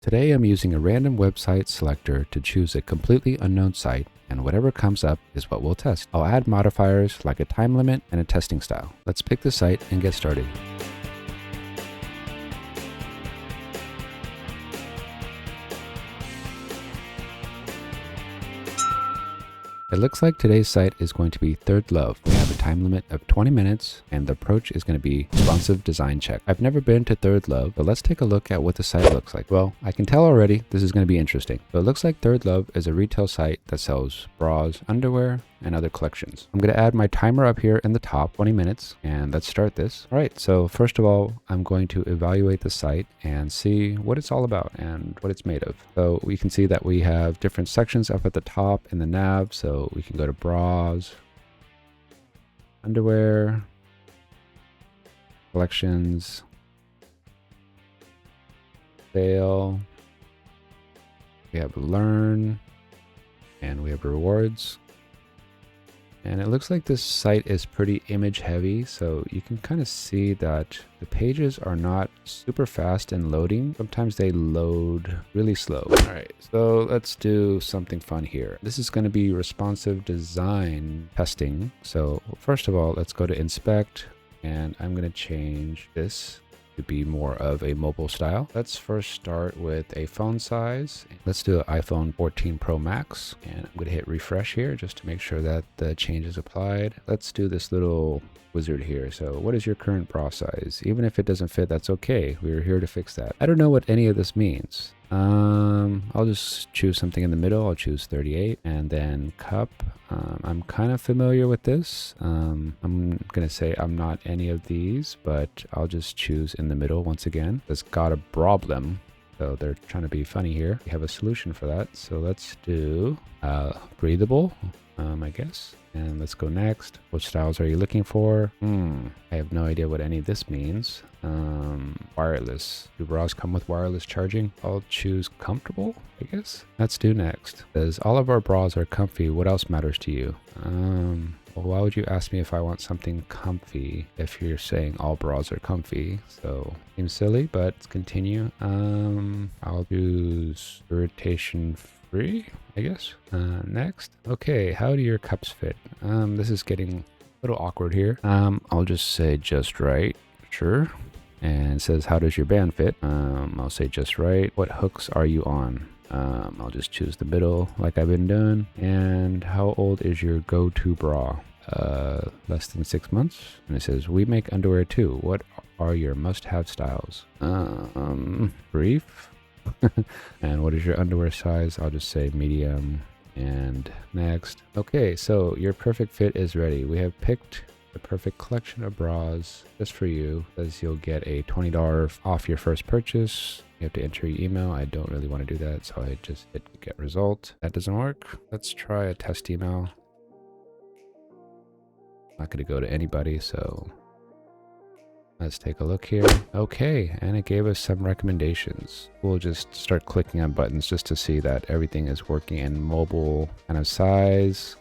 Today I'm using a random website selector to choose a completely unknown site, and whatever comes up is what we'll test. I'll add modifiers like a time limit and a testing style. Let's pick the site and get started. It looks like today's site is going to be Thirdlove. We have a time limit of 20 minutes and the approach is going to be responsive design check. I've never been to Thirdlove, but let's take a look at what the site looks like. Well, I can tell already this is going to be interesting. So it looks like Thirdlove is a retail site that sells bras, underwear, and other collections. I'm going to add my timer up here in the top, 20 minutes, and let's start this. All right, so first of all, I'm going to evaluate the site and see what it's all about and what it's made of. So we can see that we have different sections up at the top in the nav, so we can go to bras, underwear, collections, sale, we have learn, and we have rewards. And it looks like this site is pretty image heavy, so you can kind of see that the pages are not super fast in loading. Sometimes they load really slow. All right, so let's do something fun here. This is going to be responsive design testing. So first of all, let's go to inspect, and I'm going to change this to be more of a mobile style. Let's first start with a phone size. Let's do an iPhone 14 Pro Max, and I'm going to hit refresh here just to make sure that the change is applied. Let's do this little wizard here. So what is your current bra size? Even if it doesn't fit, that's okay. We're here to fix that. I don't know what any of this means. I'll just choose something in the middle. I'll choose 38, and then cup. I'm kind of familiar with this. I'm gonna say I'm not any of these, but I'll just choose in the middle once again. It's got a problem, so they're trying to be funny here. We have a solution for that, so let's do breathable, I guess. And let's go next. What styles are you looking for? I have no idea what any of this means. Wireless. Do bras come with wireless charging? I'll choose comfortable, I guess. Let's do next. Says all of our bras are comfy. What else matters to you? Well, why would you ask me if I want something comfy if you're saying all bras are comfy? So seems silly, but let's continue. I'll choose irritation free, I guess. Next. Okay, how do your cups fit? This is getting a little awkward here. I'll just say just right. Sure. And it says, how does your band fit? I'll say just right. What hooks are you on? I'll just choose the middle like I've been doing. And how old is your go-to bra? Less than 6 months. And it says, we make underwear too. What are your must-have styles? Brief. And what is your underwear size? I'll just say medium. And next. Okay, so your perfect fit is ready. We have picked the perfect collection of bras just for you. Says you'll get a $20 off your first purchase. You have to enter your email. I don't really want to do that, so I just hit get result. That doesn't work. Let's try a test email. Not going to go to anybody, so let's take a look here. Okay, and it gave us some recommendations. We'll just start clicking on buttons just to see that everything is working in mobile kind of size.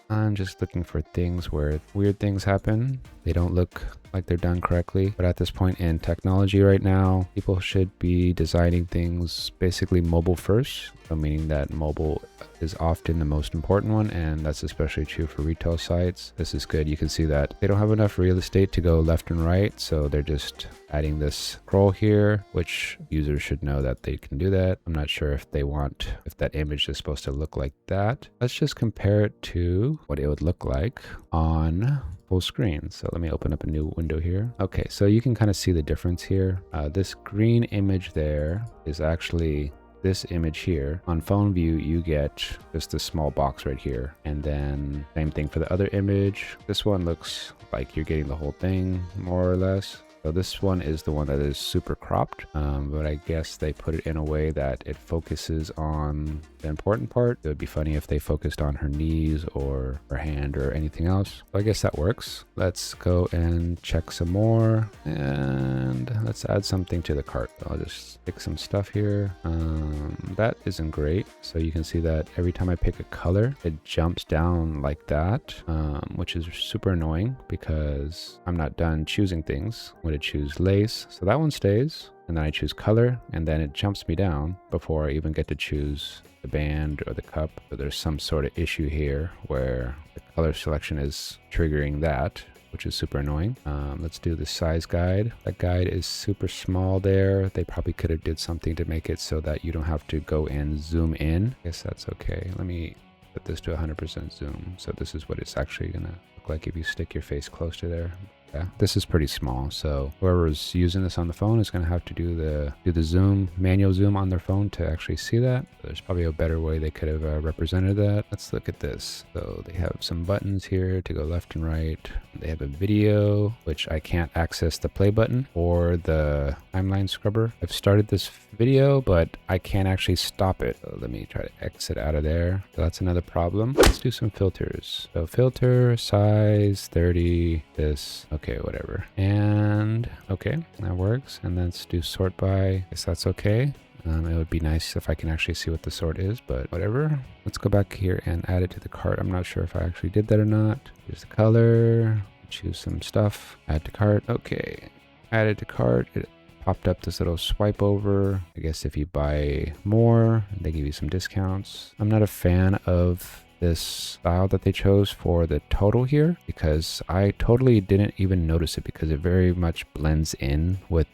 I'm just looking for things where weird things happen. They don't look like they're done correctly. But at this point in technology right now, people should be designing things basically mobile first. So meaning that mobile is often the most important one, and that's especially true for retail sites. This is good. You can see that they don't have enough real estate to go left and right, so they're just adding this scroll here, which users should know that they can do that. I'm not sure if they want, if that image is supposed to look like that. Let's just compare it to what it would look like on full screen. So let me open up a new window here. Okay, so you can kind of see the difference here. This green image there is actually this image here. On phone view, you get just a small box right here. And then same thing for the other image. This one looks like you're getting the whole thing more or less. So this one is the one that is super cropped, but I guess they put it in a way that it focuses on the important part. It would be funny if they focused on her knees or her hand or anything else. So I guess that works. Let's go and check some more, and let's add something to the cart. I'll just pick some stuff here. That isn't great. So you can see that every time I pick a color, it jumps down like that, which is super annoying because I'm not done choosing things, which going to choose lace. So that one stays. And then I choose color, and then it jumps me down before I even get to choose the band or the cup. So there's some sort of issue here where the color selection is triggering that, which is super annoying. Let's do the size guide. That guide is super small there. They probably could have did something to make it so that you don't have to go and zoom in. I guess that's okay. Let me put this to 100% zoom. So this is what it's actually gonna look like if you stick your face close to there. Yeah, this is pretty small, so whoever's using this on the phone is going to have to do the zoom, manual zoom on their phone to actually see that. There's probably a better way they could have represented that. Let's look at this. So they have some buttons here to go left and right. They have a video, which I can't access the play button or the timeline scrubber. I've started this video, but I can't actually stop it. So let me try to exit out of there. So that's another problem. Let's do some filters. So filter, size, 30, this. Okay, whatever. And okay, that works. And then let's do sort by. I guess that's okay. It would be nice if I can actually see what the sort is, but whatever. Let's go back here and add it to the cart. I'm not sure if I actually did that or not. Here's the color. Choose some stuff. Add to cart. Okay. Added to cart. It popped up this little swipe over. I guess if you buy more, they give you some discounts. I'm not a fan of this style that they chose for the total here because I totally didn't even notice it because it very much blends in with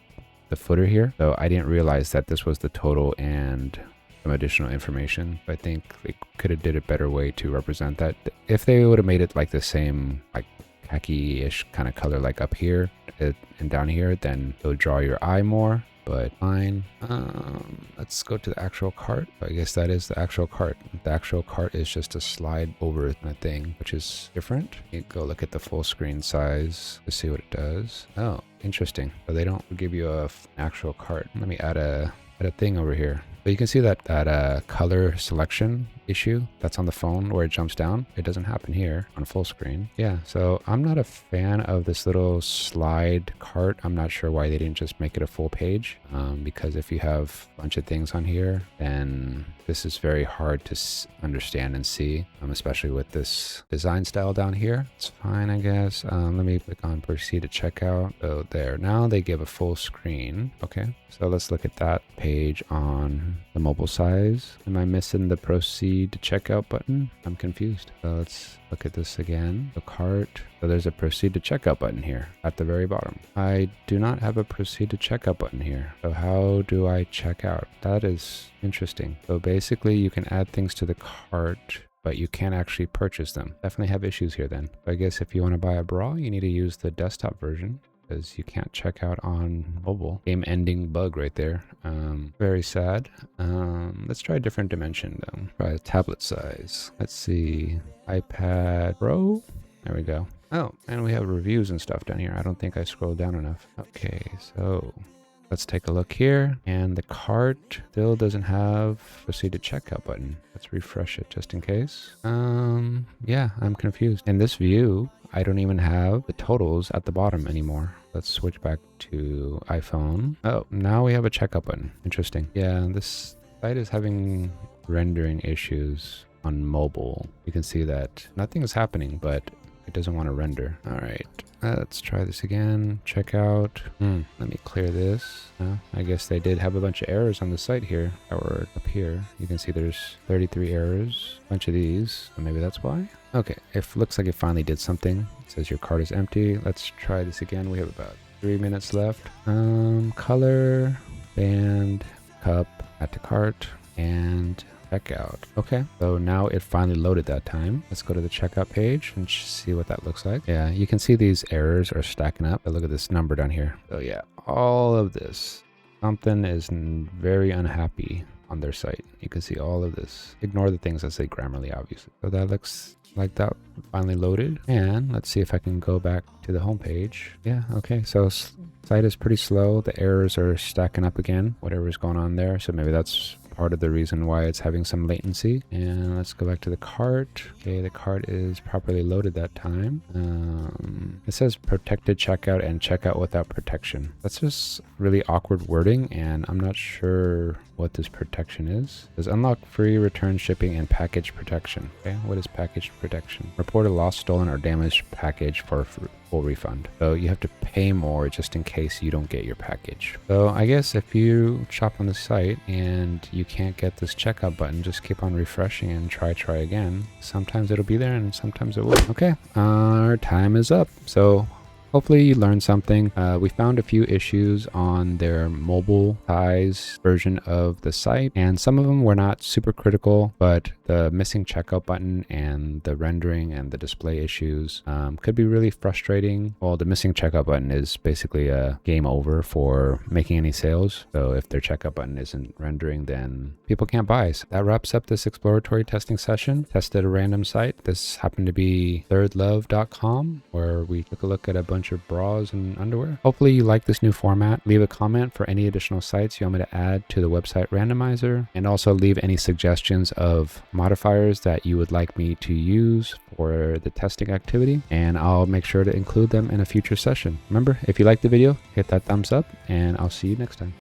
the footer here. So I didn't realize that this was the total and some additional information. I think they could have did a better way to represent that. If they would have made it like the same like khaki-ish kind of color like up here and down here, then it would draw your eye more. But fine. Let's go to the actual cart. I guess that is the actual cart. The actual cart is just a slide over kind of thing, which is different. You go look at the full screen size to see what it does. Oh, interesting. So they don't give you an actual cart. Let me add a thing over here. But you can see that color selection issue that's on the phone where it jumps down. It doesn't happen here on full screen. Yeah, so I'm not a fan of this little slide cart. I'm not sure why they didn't just make it a full page because if you have a bunch of things on here, then this is very hard to understand and see, especially with this design style down here. It's fine, I guess. Let me click on proceed to checkout. Oh, there. Now they give a full screen. Okay, so let's look at that page on the mobile size. Am I missing the proceed to checkout button? I'm confused. So let's look at this again. The cart. So there's a proceed to checkout button here at the very bottom. I do not have a proceed to checkout button here. So how do I check out? That is interesting. So basically you can add things to the cart, but you can't actually purchase them. Definitely have issues here then. I guess if you want to buy a bra, you need to use the desktop version, because you can't check out on mobile. Game ending bug right there. Very sad. Let's try a different dimension though. Try a tablet size. Let's see. iPad Pro. There we go. Oh, and we have reviews and stuff down here. I don't think I scrolled down enough. Okay, so let's take a look here. And the cart still doesn't have proceed to checkout button. Let's refresh it just in case. Yeah, I'm confused. In this view, I don't even have the totals at the bottom anymore. Let's switch back to iPhone. Oh, now we have a checkout button. Interesting. Yeah, this site is having rendering issues on mobile. You can see that nothing is happening, but it doesn't want to render. All right, let's try this again. Checkout. Let me clear this. I guess they did have a bunch of errors on the site here that were up here. You can see there's 33 errors, a bunch of these. So maybe that's why. Okay, it looks like it finally did something. It says your cart is empty. Let's try this again. We have about 3 minutes left. Color, band, cup, add to cart, and checkout. Okay, so now it finally loaded that time. Let's go to the checkout page and see what that looks like. Yeah, you can see these errors are stacking up. But look at this number down here. So yeah, all of this. Something is very unhappy on their site. You can see all of this. Ignore the things that say Grammarly, obviously. So that looks like that finally loaded. And let's see if I can go back to the home page. Yeah, okay, so site is pretty slow. The errors are stacking up again, whatever's going on there. So maybe that's part of the reason why it's having some latency. And let's go back to the cart. Okay, the cart is properly loaded that time. It says protected checkout and checkout without protection. That's just really awkward wording, and I'm not sure what this protection is. It says unlock free return shipping and package protection. Okay, what is package protection? Report a lost, stolen, or damaged package for full refund. So you have to pay more just in case you don't get your package. So I guess if you shop on the site and you can't get this checkout button, just keep on refreshing and try again. Sometimes it'll be there and sometimes it won't. Okay, our time is up. So hopefully you learned something. We found a few issues on their mobile size version of the site, and some of them were not super critical, but the missing checkout button and the rendering and the display issues could be really frustrating. Well, the missing checkout button is basically a game over for making any sales. So if their checkout button isn't rendering, then people can't buy. So that wraps up this exploratory testing session. Tested a random site. This happened to be thirdlove.com, where we took a look at a bunch of bras and underwear. Hopefully you like this new format. Leave a comment for any additional sites you want me to add to the website randomizer, and also leave any suggestions of modifiers that you would like me to use for the testing activity, and I'll make sure to include them in a future session. Remember, if you liked the video, hit that thumbs up, and I'll see you next time.